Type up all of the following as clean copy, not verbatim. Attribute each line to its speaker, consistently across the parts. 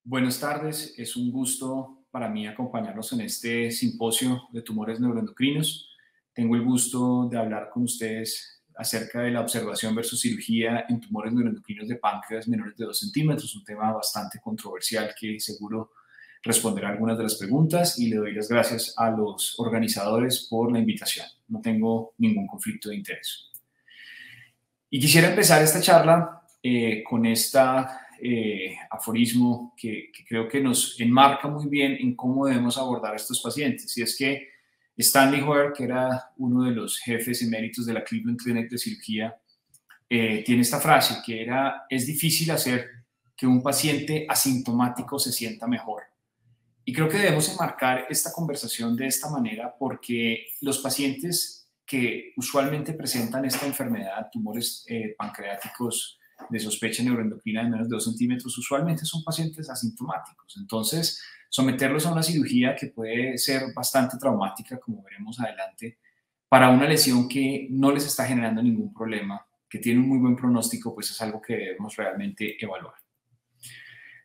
Speaker 1: Buenas tardes, es un gusto para mí acompañarlos en este simposio de tumores neuroendocrinos. Tengo el gusto de hablar con ustedes acerca de la observación versus cirugía en tumores neuroendocrinos de páncreas menores de 2 centímetros, un tema bastante controversial que seguro responderá algunas de las preguntas y le doy las gracias a los organizadores por la invitación. No tengo ningún conflicto de interés. Y quisiera empezar esta charla con este aforismo que creo que nos enmarca muy bien en cómo debemos abordar a estos pacientes. Y es que Stanley Hoer, que era uno de los jefes eméritos de la Cleveland Clinic de cirugía, tiene esta frase que era: es difícil hacer que un paciente asintomático se sienta mejor. Y creo que debemos enmarcar esta conversación de esta manera porque los pacientes que usualmente presentan esta enfermedad, tumores pancreáticos de sospecha neuroendocrina de menos de 2 centímetros, usualmente son pacientes asintomáticos. Entonces, someterlos a una cirugía que puede ser bastante traumática, como veremos adelante, para una lesión que no les está generando ningún problema, que tiene un muy buen pronóstico, pues es algo que debemos realmente evaluar.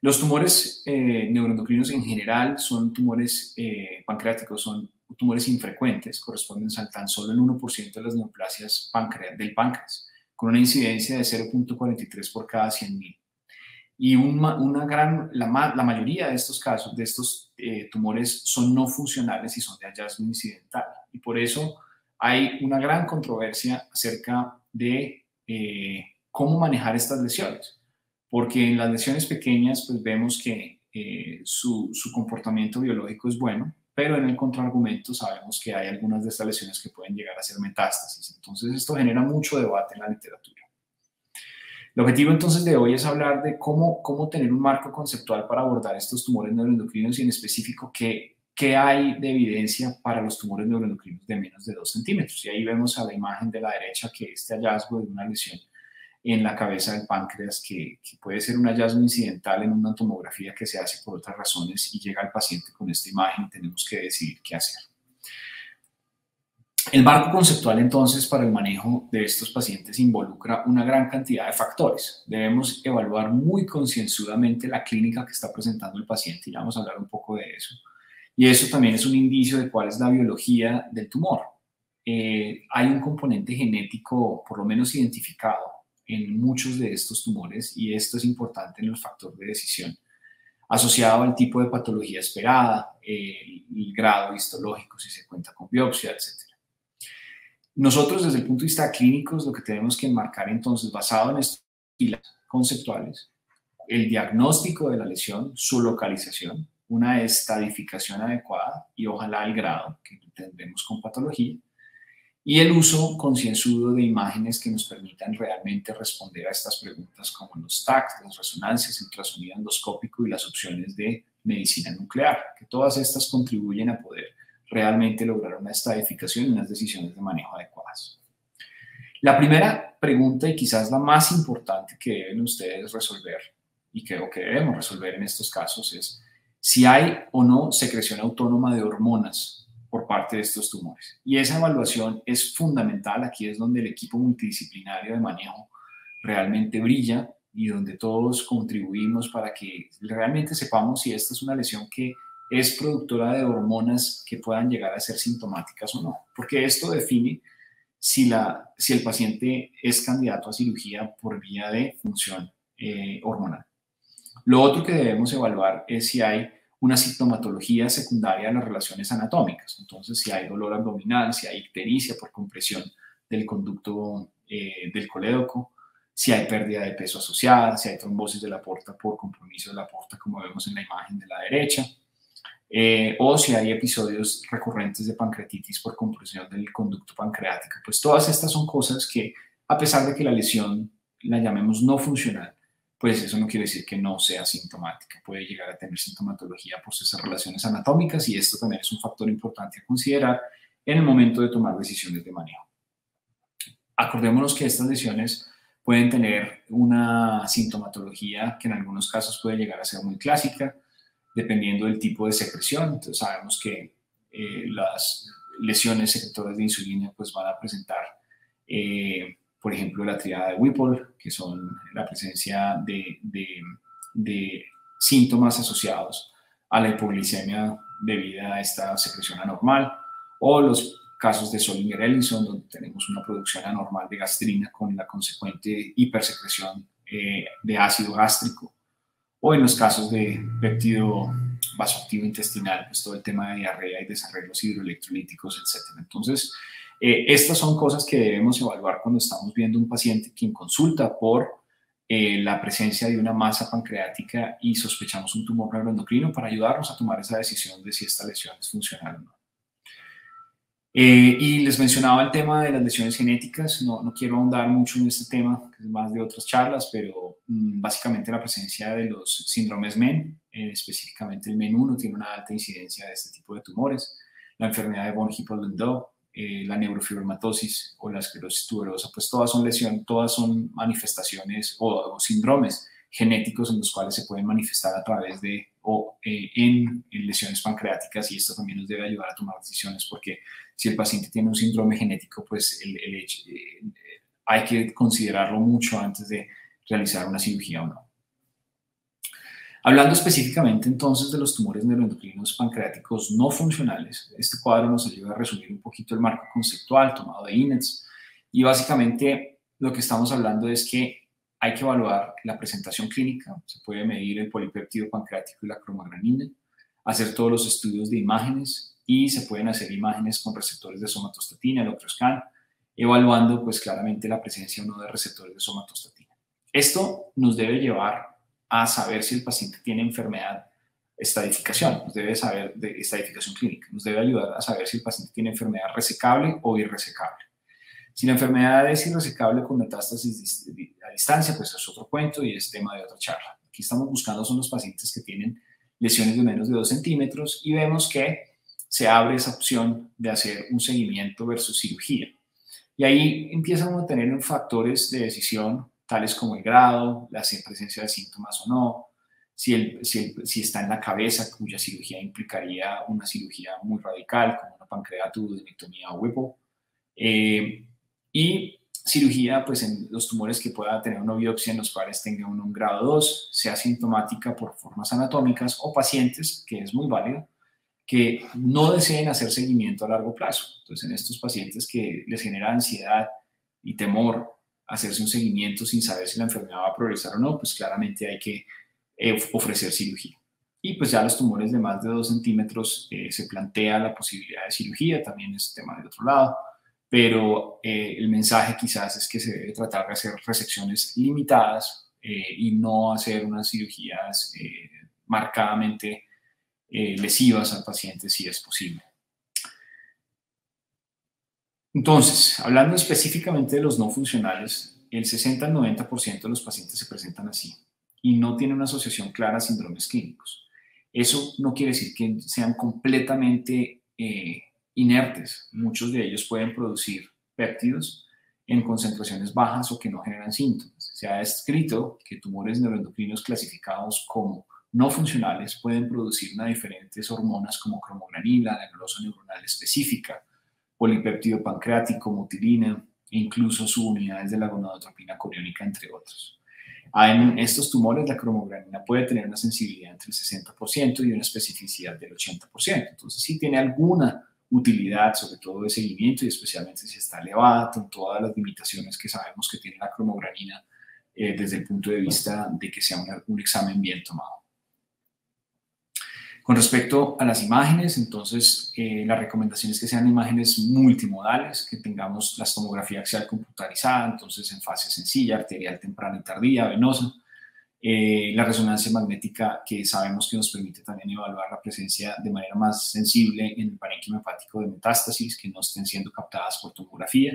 Speaker 1: Los tumores neuroendocrinos en general son tumores pancreáticos, son tumores infrecuentes, corresponden a tan solo el 1% de las neoplasias del páncreas, con una incidencia de 0.43 por cada 100.000. Y la mayoría de estos casos, de estos tumores, son no funcionales y son de hallazgo incidental. Y por eso hay una gran controversia acerca de cómo manejar estas lesiones. Porque en las lesiones pequeñas pues vemos que su comportamiento biológico es bueno, pero en el contraargumento sabemos que hay algunas de estas lesiones que pueden llegar a ser metástasis. Entonces esto genera mucho debate en la literatura. El objetivo entonces de hoy es hablar de cómo tener un marco conceptual para abordar estos tumores neuroendocrinos y en específico qué hay de evidencia para los tumores neuroendocrinos de menos de 2 centímetros. Y ahí vemos a la imagen de la derecha que este hallazgo de una lesión en la cabeza del páncreas que puede ser un hallazgo incidental en una tomografía que se hace por otras razones y llega al paciente con esta imagen y tenemos que decidir qué hacer. El marco conceptual entonces para el manejo de estos pacientes involucra una gran cantidad de factores. Debemos evaluar muy concienzudamente la clínica que está presentando el paciente y ya vamos a hablar un poco de eso. Y eso también es un indicio de cuál es la biología del tumor. Hay un componente genético por lo menos identificado en muchos de estos tumores y esto es importante en el factor de decisión, asociado al tipo de patología esperada, el grado histológico, si se cuenta con biopsia, etc. Nosotros desde el punto de vista clínico lo que tenemos que enmarcar entonces, basado en estos pilares conceptuales, el diagnóstico de la lesión, su localización, una estadificación adecuada y ojalá el grado que tendremos con patología, y el uso concienzudo de imágenes que nos permitan realmente responder a estas preguntas como los TAC, las resonancias, el ultrasonido endoscópico y las opciones de medicina nuclear, que todas estas contribuyen a poder realmente lograr una estadificación y unas decisiones de manejo adecuadas. La primera pregunta y quizás la más importante que deben ustedes resolver y creo que debemos resolver en estos casos es si hay o no secreción autónoma de hormonas por parte de estos tumores. Y esa evaluación es fundamental. Aquí es donde el equipo multidisciplinario de manejo realmente brilla y donde todos contribuimos para que realmente sepamos si esta es una lesión que es productora de hormonas que puedan llegar a ser sintomáticas o no. Porque esto define si el paciente es candidato a cirugía por vía de función hormonal. Lo otro que debemos evaluar es si hay una sintomatología secundaria a las relaciones anatómicas. Entonces, si hay dolor abdominal, si hay ictericia por compresión del conducto del colédoco, si hay pérdida de peso asociada, si hay trombosis de la aorta por compromiso de la aorta, como vemos en la imagen de la derecha, o si hay episodios recurrentes de pancreatitis por compresión del conducto pancreático. Pues todas estas son cosas que, a pesar de que la lesión la llamemos no funcional, pues eso no quiere decir que no sea sintomática. Puede llegar a tener sintomatología por esas relaciones anatómicas y esto también es un factor importante a considerar en el momento de tomar decisiones de manejo. Acordémonos que estas lesiones pueden tener una sintomatología que en algunos casos puede llegar a ser muy clásica, dependiendo del tipo de secreción. Entonces sabemos que las lesiones secretoras de insulina pues van a presentar por ejemplo, la triada de Whipple, que son la presencia de síntomas asociados a la hipoglicemia debido a esta secreción anormal, o los casos de Zollinger-Ellison, donde tenemos una producción anormal de gastrina con la consecuente hipersecreción de ácido gástrico, o en los casos de péptido vasoactivo intestinal, pues todo el tema de diarrea y desarreglos hidroelectrolíticos, etc. Entonces, estas son cosas que debemos evaluar cuando estamos viendo un paciente quien consulta por la presencia de una masa pancreática y sospechamos un tumor neuroendocrino para ayudarnos a tomar esa decisión de si esta lesión es funcional o no. Y les mencionaba el tema de las lesiones genéticas, no quiero ahondar mucho en este tema, que es más de otras charlas, pero básicamente la presencia de los síndromes MEN, específicamente el MEN1, tiene una alta incidencia de este tipo de tumores. La enfermedad de von Hippel-Lindau, la neurofibromatosis o la esclerosis tuberosa, pues todas son manifestaciones o síndromes genéticos en los cuales se pueden manifestar a través de en lesiones pancreáticas, y esto también nos debe ayudar a tomar decisiones, porque si el paciente tiene un síndrome genético, pues hay que considerarlo mucho antes de realizar una cirugía o no. Hablando específicamente entonces de los tumores neuroendocrinos pancreáticos no funcionales, este cuadro nos ayuda a resumir un poquito el marco conceptual tomado de INETS, y básicamente lo que estamos hablando es que hay que evaluar la presentación clínica, se puede medir el polipéptido pancreático y la cromogranina, hacer todos los estudios de imágenes, y se pueden hacer imágenes con receptores de somatostatina, el otro scan, evaluando pues claramente la presencia o no de receptores de somatostatina. Esto nos debe llevar a saber si el paciente tiene enfermedad, estadificación, nos debe saber de estadificación clínica, nos debe ayudar a saber si el paciente tiene enfermedad resecable o irresecable. Si la enfermedad es irresecable con metástasis a distancia, pues es otro cuento y es tema de otra charla. Aquí estamos buscando son los pacientes que tienen lesiones de menos de 2 centímetros y vemos que se abre esa opción de hacer un seguimiento versus cirugía. Y ahí empiezan a tener factores de decisión, tales como el grado, la presencia de síntomas o no, si está en la cabeza, cuya cirugía implicaría una cirugía muy radical, como una pancreatoduodenectomía o Whipple. Y cirugía, pues en los tumores que pueda tener una biopsia en los cuales tenga un grado 2, sea sintomática por formas anatómicas, o pacientes, que es muy válido, que no deseen hacer seguimiento a largo plazo. Entonces, en estos pacientes que les genera ansiedad y temor hacerse un seguimiento sin saber si la enfermedad va a progresar o no, pues claramente hay que ofrecer cirugía. Y pues ya los tumores de más de 2 centímetros se plantea la posibilidad de cirugía, también es tema de otro lado, pero el mensaje quizás es que se debe tratar de hacer resecciones limitadas y no hacer unas cirugías marcadamente lesivas al paciente si es posible. Entonces, hablando específicamente de los no funcionales, el 60 al 90% de los pacientes se presentan así y no tienen una asociación clara a síndromes clínicos. Eso no quiere decir que sean completamente inertes. Muchos de ellos pueden producir péptidos en concentraciones bajas o que no generan síntomas. Se ha descrito que tumores neuroendocrinos clasificados como no funcionales pueden producir diferentes hormonas como cromogranina, nebulosa neuronal específica, polipéptido pancreático, mutilina e incluso subunidades de la gonadotropina coriónica, entre otros. En estos tumores, la cromogranina puede tener una sensibilidad entre el 60% y una especificidad del 80%. Entonces, sí tiene alguna utilidad, sobre todo de seguimiento, y especialmente si está elevada, con todas las limitaciones que sabemos que tiene la cromogranina desde el punto de vista de que sea un examen bien tomado. Con respecto a las imágenes, entonces la recomendación es que sean imágenes multimodales, que tengamos la tomografía axial computarizada, entonces en fase sencilla, arterial temprana y tardía, venosa. La resonancia magnética, que sabemos que nos permite también evaluar la presencia de manera más sensible en el parénquima hepático de metástasis que no estén siendo captadas por tomografía.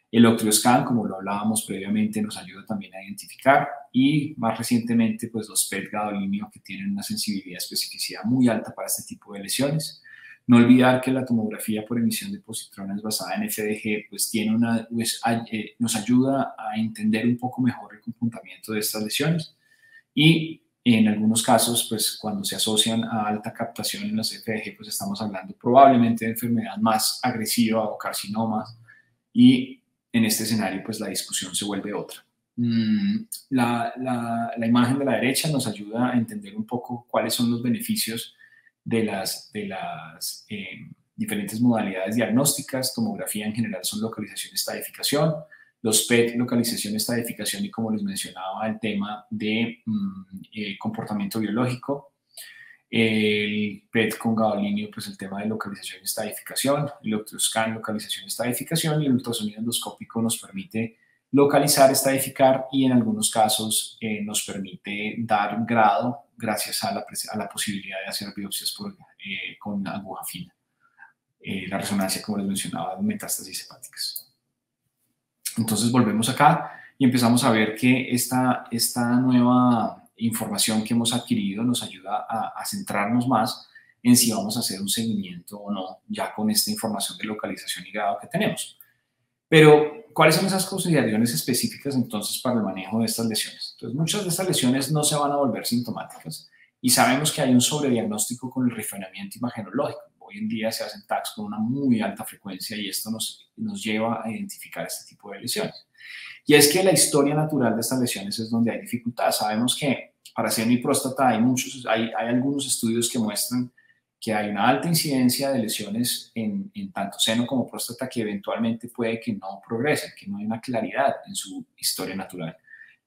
Speaker 1: El octreoscan, como lo hablábamos previamente, nos ayuda también a identificar, y más recientemente pues los PET gadolíneo, que tienen una sensibilidad y especificidad muy alta para este tipo de lesiones. No olvidar que la tomografía por emisión de positrones basada en FDG pues nos ayuda a entender un poco mejor el comportamiento de estas lesiones, y en algunos casos pues cuando se asocian a alta captación en las FDG pues estamos hablando probablemente de enfermedad más agresiva o carcinomas, y en este escenario pues la discusión se vuelve otra. La imagen de la derecha nos ayuda a entender un poco cuáles son los beneficios de las diferentes modalidades diagnósticas. Tomografía en general son localización, estadificación. Los PET, localización, estadificación y, como les mencionaba, el tema de comportamiento biológico. El PET con gadolinio, pues el tema de localización y estadificación. El ultrascan, localización y estadificación. Y el ultrasonido endoscópico nos permite localizar, estadificar y en algunos casos nos permite dar grado gracias a la posibilidad de hacer biopsias con aguja fina. La resonancia, como les mencionaba, de metástasis hepáticas. Entonces volvemos acá y empezamos a ver que esta nueva información que hemos adquirido nos ayuda a centrarnos más en si vamos a hacer un seguimiento o no, ya con esta información de localización y grado que tenemos. Pero, ¿cuáles son esas consideraciones específicas entonces para el manejo de estas lesiones? Entonces, muchas de estas lesiones no se van a volver sintomáticas y sabemos que hay un sobrediagnóstico con el refinamiento imagenológico. Hoy en día se hacen TACs con una muy alta frecuencia y esto nos lleva a identificar este tipo de lesiones. Y es que la historia natural de estas lesiones es donde hay dificultad. Sabemos que para seno y próstata hay algunos estudios que muestran que hay una alta incidencia de lesiones en tanto seno como próstata que eventualmente puede que no progresen, que no hay una claridad en su historia natural,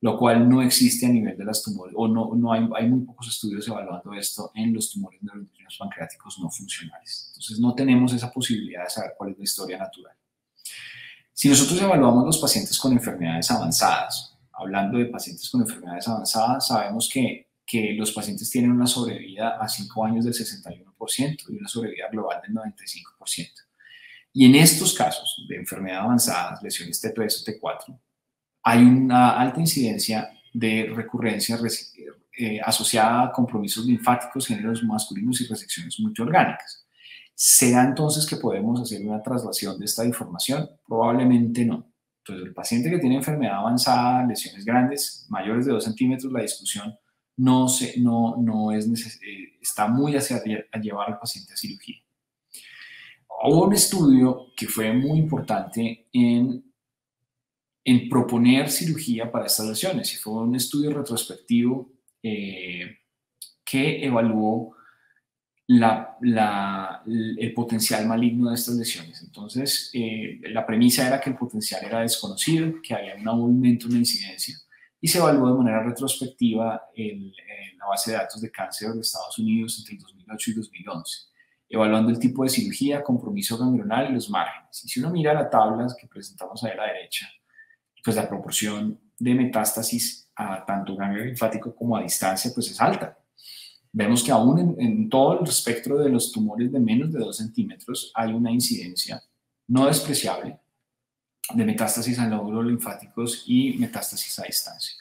Speaker 1: lo cual no existe a nivel de las tumores, o hay muy pocos estudios evaluando esto en los tumores neuroendocrinos pancreáticos no funcionales. Entonces no tenemos esa posibilidad de saber cuál es la historia natural. Si nosotros evaluamos los pacientes con enfermedades avanzadas, hablando de pacientes con enfermedades avanzadas, sabemos que los pacientes tienen una sobrevida a 5 años del 61% y una sobrevida global del 95%. Y en estos casos de enfermedad avanzada, lesiones T3 o T4, hay una alta incidencia de recurrencia asociada a compromisos linfáticos, géneros masculinos y resecciones multiorgánicas. ¿Será entonces que podemos hacer una traslación de esta información? Probablemente no. Entonces, el paciente que tiene enfermedad avanzada, lesiones grandes, mayores de 2 centímetros, la discusión está muy hacia llevar al paciente a cirugía. Hubo un estudio que fue muy importante en proponer cirugía para estas lesiones y fue un estudio retrospectivo que evaluó el potencial maligno de estas lesiones. Entonces, la premisa era que el potencial era desconocido, que había un aumento en la incidencia, y se evaluó de manera retrospectiva la base de datos de cáncer de Estados Unidos entre el 2008 y 2011, evaluando el tipo de cirugía, compromiso ganglional y los márgenes. Y si uno mira la tabla que presentamos ahí a la derecha, pues la proporción de metástasis a tanto ganglio linfático como a distancia pues es alta. Vemos que aún en todo el espectro de los tumores de menos de 2 centímetros hay una incidencia no despreciable de metástasis a nódulos linfáticos y metástasis a distancia.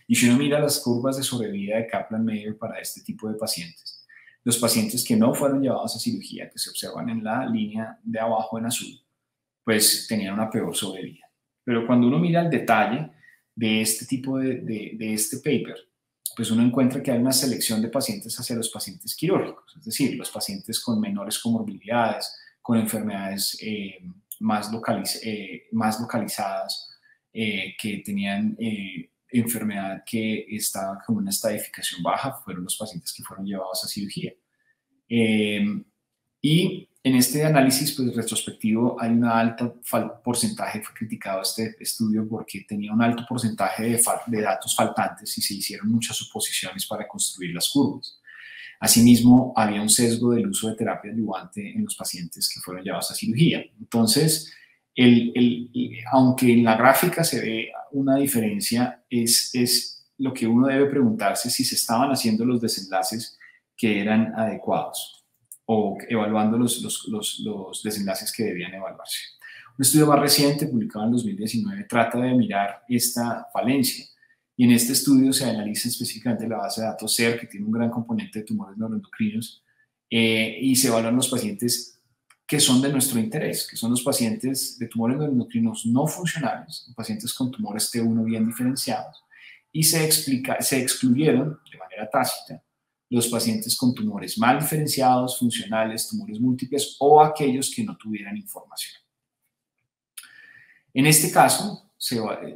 Speaker 1: Y si uno mira las curvas de sobrevida de Kaplan-Meier para este tipo de pacientes, los pacientes que no fueron llevados a cirugía, que se observan en la línea de abajo en azul, pues tenían una peor sobrevida. Pero cuando uno mira el detalle de este tipo de este paper, pues uno encuentra que hay una selección de pacientes hacia los pacientes quirúrgicos, es decir, los pacientes con menores comorbilidades, con enfermedades más localizadas, que tenían enfermedad que estaba con una estadificación baja, fueron los pacientes que fueron llevados a cirugía. Y en este análisis pues, retrospectivo hay un alto porcentaje, fue criticado este estudio porque tenía un alto porcentaje de datos faltantes y se hicieron muchas suposiciones para construir las curvas. Asimismo, había un sesgo del uso de terapia adyuvante en los pacientes que fueron llevados a cirugía. Entonces, aunque en la gráfica se ve una diferencia, es lo que uno debe preguntarse si se estaban haciendo los desenlaces que eran adecuados o evaluando los desenlaces que debían evaluarse. Un estudio más reciente, publicado en 2019, trata de mirar esta falencia. Y en este estudio se analiza específicamente la base de datos SER, que tiene un gran componente de tumores neuroendocrinos, y se evalúan los pacientes que son de nuestro interés, que son los pacientes de tumores neuroendocrinos no funcionales, pacientes con tumores T1 bien diferenciados, y se excluyeron de manera tácita los pacientes con tumores mal diferenciados, funcionales, tumores múltiples o aquellos que no tuvieran información. En este caso,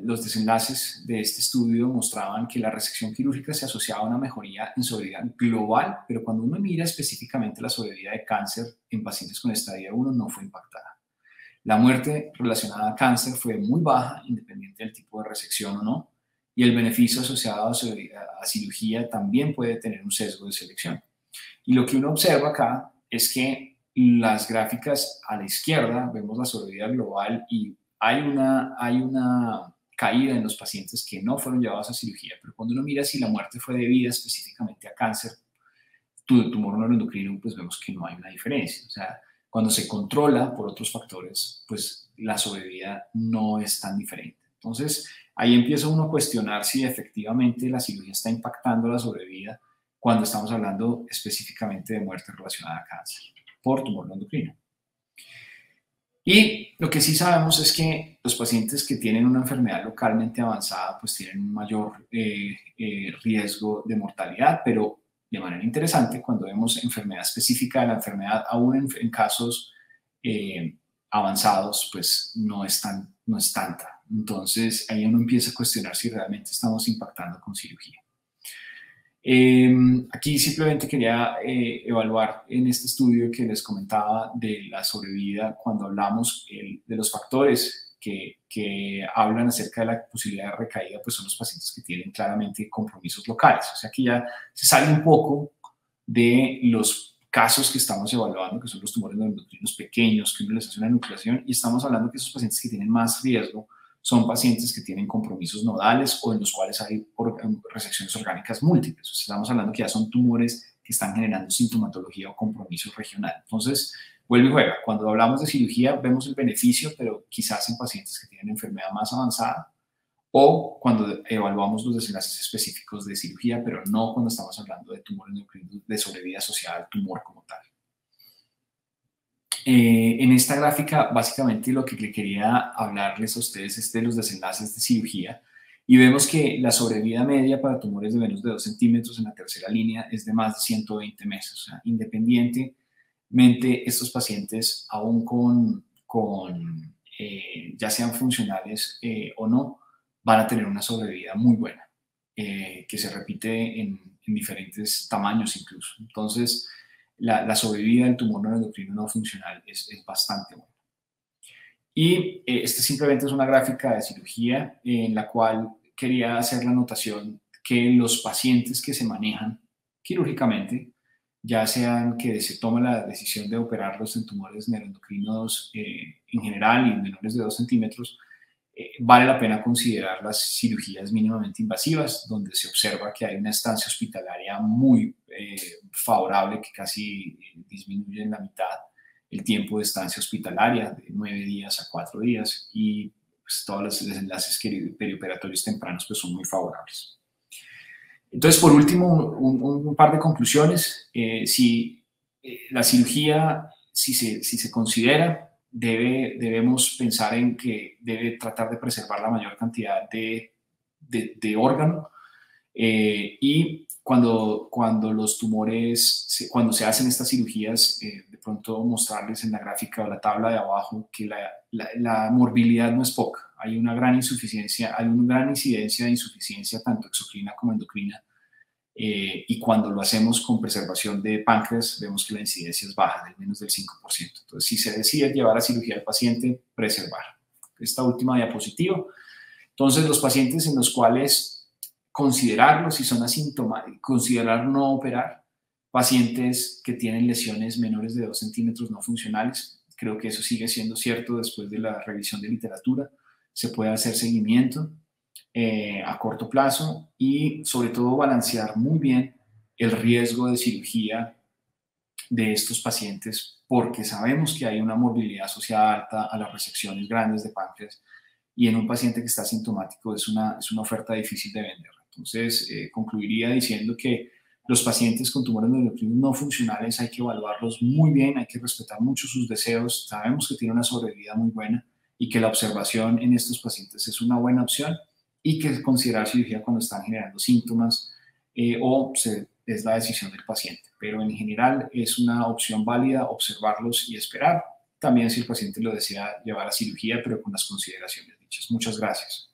Speaker 1: los desenlaces de este estudio mostraban que la resección quirúrgica se asociaba a una mejoría en sobrevida global, pero cuando uno mira específicamente la sobrevida de cáncer en pacientes con estadio 1 no fue impactada. La muerte relacionada a cáncer fue muy baja, independiente del tipo de resección o no, y el beneficio asociado a cirugía también puede tener un sesgo de selección. Y lo que uno observa acá es que las gráficas a la izquierda vemos la sobrevida global y hay una caída en los pacientes que no fueron llevados a cirugía, pero cuando uno mira si la muerte fue debida específicamente a cáncer, tumor neuroendocrino, pues vemos que no hay una diferencia. O sea, cuando se controla por otros factores, pues la sobrevida no es tan diferente. Entonces, ahí empieza uno a cuestionar si efectivamente la cirugía está impactando la sobrevida cuando estamos hablando específicamente de muerte relacionada a cáncer por tumor neuroendocrino. Y lo que sí sabemos es que los pacientes que tienen una enfermedad localmente avanzada pues tienen un mayor riesgo de mortalidad, pero de manera interesante, cuando vemos enfermedad específica de la enfermedad, aún en casos avanzados, pues no es tanta. Entonces, ahí uno empieza a cuestionar si realmente estamos impactando con cirugía. Aquí simplemente quería evaluar en este estudio que les comentaba de la sobrevida cuando hablamos de los factores que hablan acerca de la posibilidad de recaída, pues son los pacientes que tienen claramente compromisos locales. O sea que ya se sale un poco de los casos que estamos evaluando, que son los tumores neuroendocrinos pequeños, que uno les hace una enucleación, y estamos hablando que esos pacientes que tienen más riesgo son pacientes que tienen compromisos nodales o en los cuales hay resecciones orgánicas múltiples. O sea, estamos hablando que ya son tumores que están generando sintomatología o compromiso regional. Entonces, vuelve y juega. Cuando hablamos de cirugía, vemos el beneficio, pero quizás en pacientes que tienen enfermedad más avanzada o cuando evaluamos los desenlaces específicos de cirugía, pero no cuando estamos hablando de tumores endocrinos de sobrevida asociada al tumor como tal. En esta gráfica, básicamente lo que le quería hablarles a ustedes es de los desenlaces de cirugía y vemos que la sobrevida media para tumores de menos de 2 centímetros en la tercera línea es de más de 120 meses. O sea, independientemente, estos pacientes, aún ya sean funcionales o no, van a tener una sobrevida muy buena, que se repite en diferentes tamaños incluso. Entonces, la sobrevida del tumor neuroendocrino no funcional es bastante buena. Y este simplemente es una gráfica de cirugía en la cual quería hacer la anotación que los pacientes que se manejan quirúrgicamente, ya sean que se tome la decisión de operarlos en tumores neuroendocrinos en general y menores de 2 centímetros, vale la pena considerar las cirugías mínimamente invasivas, donde se observa que hay una estancia hospitalaria muy favorable, que casi disminuye en la mitad el tiempo de estancia hospitalaria, de 9 días a 4 días, y pues, todos los desenlaces perioperatorios tempranos pues, son muy favorables. Entonces, por último, un par de conclusiones. Si la cirugía, si se considera, debemos pensar en que debe tratar de preservar la mayor cantidad de órgano y cuando los tumores, cuando se hacen estas cirugías, de pronto mostrarles en la gráfica o la tabla de abajo que la morbilidad no es poca. Hay una gran insuficiencia, hay una gran incidencia de insuficiencia tanto exocrina como endocrina. Y cuando lo hacemos con preservación de páncreas, vemos que la incidencia es baja, de menos del 5%. Entonces, si se decide llevar a cirugía al paciente, preservar. Esta última diapositiva. Entonces, los pacientes en los cuales considerarlos si son asintomáticos, considerar no operar, pacientes que tienen lesiones menores de 2 centímetros no funcionales, creo que eso sigue siendo cierto después de la revisión de literatura, se puede hacer seguimiento a corto plazo y sobre todo balancear muy bien el riesgo de cirugía de estos pacientes porque sabemos que hay una morbilidad asociada alta a las resecciones grandes de páncreas y en un paciente que está asintomático es una oferta difícil de vender. Entonces, concluiría diciendo que los pacientes con tumores neuroendocrinos no funcionales hay que evaluarlos muy bien, hay que respetar mucho sus deseos, sabemos que tienen una sobrevida muy buena y que la observación en estos pacientes es una buena opción y que considerar cirugía cuando están generando síntomas es la decisión del paciente. Pero en general es una opción válida observarlos y esperar. También si el paciente lo desea llevar a cirugía, pero con las consideraciones. Muchas gracias.